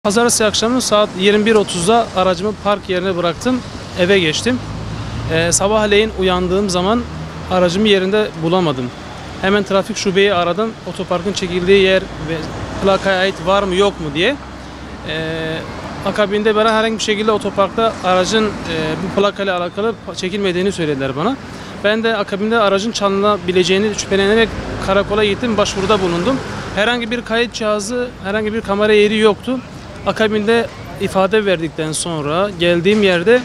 Pazartesi akşamı saat 21.30'da aracımı park yerine bıraktım, eve geçtim. Sabahleyin uyandığım zaman aracımı yerinde bulamadım. Hemen trafik şubeyi aradım, otoparkın çekildiği yer ve plakaya ait var mı yok mu diye. Akabinde bana herhangi bir şekilde otoparkta aracın bu plakayla alakalı çekilmediğini söylediler bana. Ben de akabinde aracın çalınabileceğini şüphelenerek karakola gittim, başvuruda bulundum. Herhangi bir kayıt cihazı, herhangi bir kamera yeri yoktu. Akabinde ifade verdikten sonra geldiğim yerde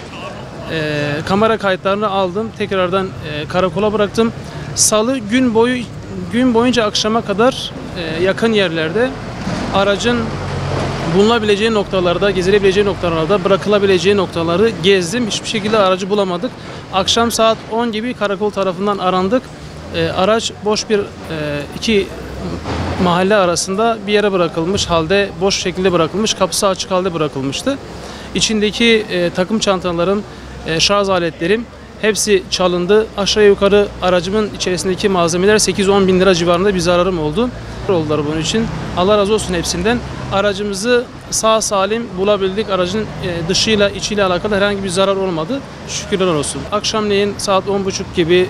kamera kayıtlarını aldım. Tekrardan karakola bıraktım. Salı gün boyunca akşama kadar yakın yerlerde aracın bulunabileceği noktalarda, gezilebileceği noktalarda, bırakılabileceği noktaları gezdim. Hiçbir şekilde aracı bulamadık. Akşam saat 10 gibi karakol tarafından arandık. Araç boş bir iki mahalle arasında bir yere bırakılmış halde, boş şekilde bırakılmış, kapısı açık halde bırakılmıştı. İçindeki takım çantalarım, şarj aletlerim hepsi çalındı. Aşağı yukarı aracımın içerisindeki malzemeler 8-10 bin lira civarında bir zararım oldu. Oldular bunun için. Allah razı olsun hepsinden. Aracımızı sağ salim bulabildik. Aracın dışıyla içiyle alakalı herhangi bir zarar olmadı. Şükürler olsun. Akşamleyin saat 10.30 gibi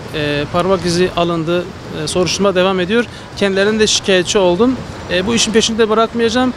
parmak izi alındı. Soruşturma devam ediyor. Kendilerine de şikayetçi oldum. Bu işin peşinde bırakmayacağım.